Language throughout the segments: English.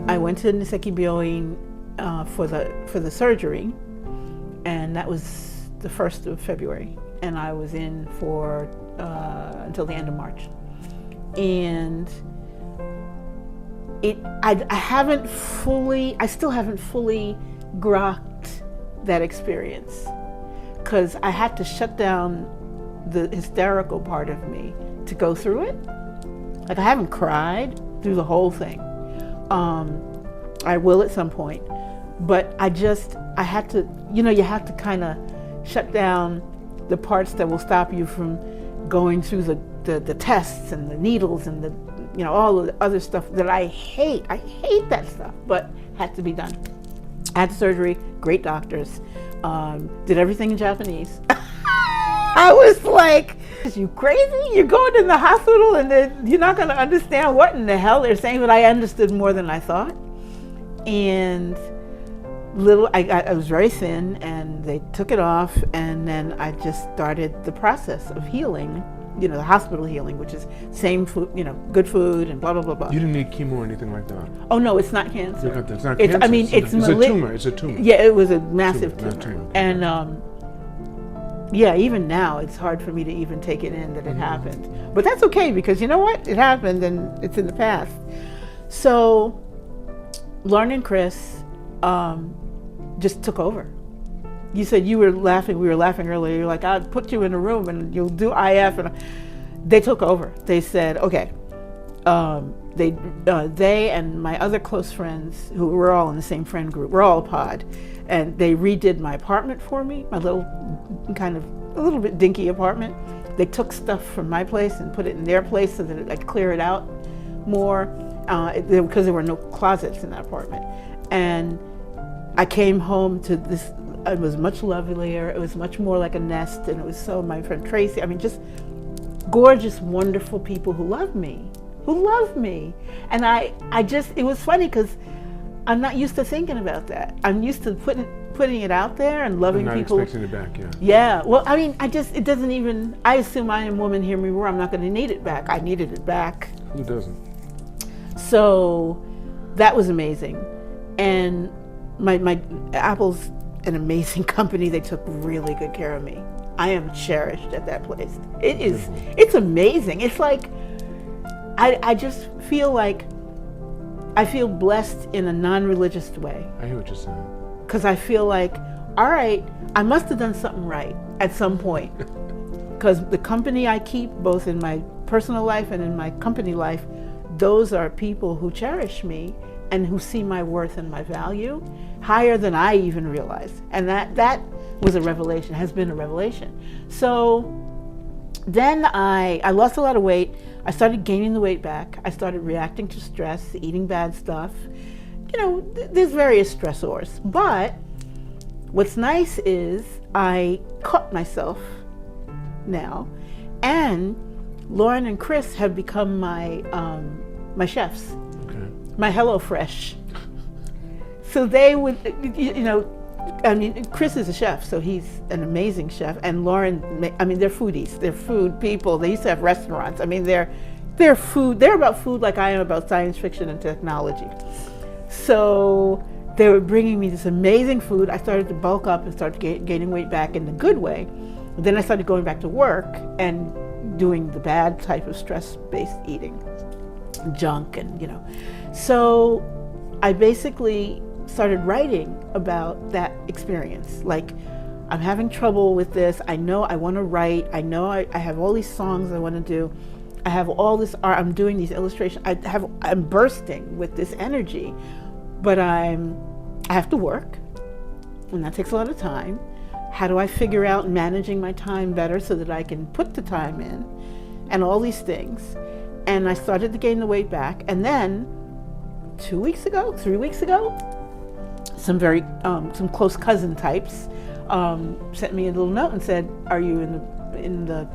I went to Niseki Byoin for the surgery, and that was the 1st of February, and I was in for until the end of March. And I still haven't fully grokked that experience, because I had to shut down the hysterical part of me to go through it. Like, I haven't cried through the whole thing. I will at some point, but I had to, you have to kind of shut down the parts that will stop you from going through the tests and the needles and the, all of the other stuff that I hate. I hate that stuff, but had to be done. I had the surgery, great doctors, did everything in Japanese. I was like, "Is you crazy? You're going in the hospital and then you're not going to understand what in the hell they're saying?" But I understood more than I thought. And I was very thin, and they took it off, and then I just started the process of healing, the hospital healing, which is same food, good food and blah, blah, blah, blah. You didn't need chemo or anything like that? Oh, no, it's not cancer. It's not cancer. I mean, it's a tumor. It's a tumor. Yeah, it was a massive tumor. tumor. And yeah, even now, it's hard for me to even take it in that it happened. But that's okay, because you know what? It happened, and it's in the past. So Lauren and Chris just took over. You said you were laughing, we were laughing earlier. You're like, "I'll put you in a room and you'll do IF." And they took over. They said, okay. They and my other close friends, who were all in the same friend group, we're all a pod, and they redid my apartment for me, my little a little bit dinky apartment. They took stuff from my place and put it in their place so that I could clear it out more, because there were no closets in that apartment. And I came home to this. It was much lovelier. It was much more like a nest, and it was so, my friend Tracy, I mean, just gorgeous, wonderful people who love me. And it was funny, because I'm not used to thinking about that. I'm used to putting it out there and loving people. Not expecting it back, yeah. Yeah, well, I mean, it doesn't even, I assume I am woman, hear me roar, I'm not going to need it back. I needed it back. Who doesn't? So that was amazing. And my Apple's an amazing company. They took really good care of me. I am cherished at that place. It's amazing. It's like, I just feel like, I feel blessed in a non-religious way. I hear what you're saying. Because I feel like, all right, I must have done something right at some point. Because the company I keep, both in my personal life and in my company life, those are people who cherish me and who see my worth and my value higher than I even realized. And that was a revelation, has been a revelation. So then I lost a lot of weight. I started gaining the weight back. I started reacting to stress, eating bad stuff. There's various stressors. But what's nice is I caught myself now, and Lauren and Chris have become my chefs. Okay. My HelloFresh. So they would, I mean, Chris is a chef, so he's an amazing chef. And Lauren, they're foodies. They're food people. They used to have restaurants. I mean, they're about food like I am about science fiction and technology. So they were bringing me this amazing food. I started to bulk up and start gaining weight back in the good way. And then I started going back to work and doing the bad type of stress-based eating, junk, and So I basically started writing about that experience. Like, I'm having trouble with this. I know I want to write. I know I have all these songs I want to do. I have all this art. I'm doing these illustrations. I'm bursting with this energy, but I have to work, and that takes a lot of time. How do I figure out managing my time better so that I can put the time in, and all these things? And I started to gain the weight back, and then 3 weeks ago, some close cousin types sent me a little note and said, "Are you in the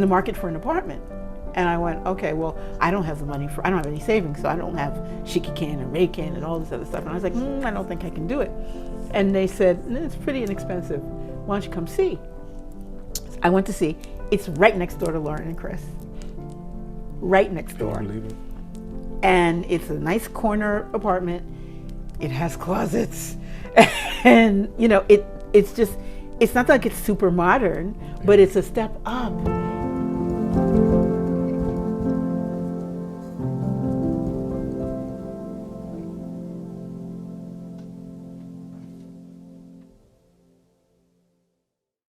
market for an apartment?" And I went, okay, well, I don't have the money I don't have any savings, so I don't have Shikikan and Reikan and all this other stuff. And I was like, I don't think I can do it. And they said, it's pretty inexpensive. Why don't you come see? I went to see. It's right next door to Lauren and Chris. Right next door. Can you believe it? and it's a nice corner apartment. It has closets, and you know, it's not like it's super modern, but it's a step up.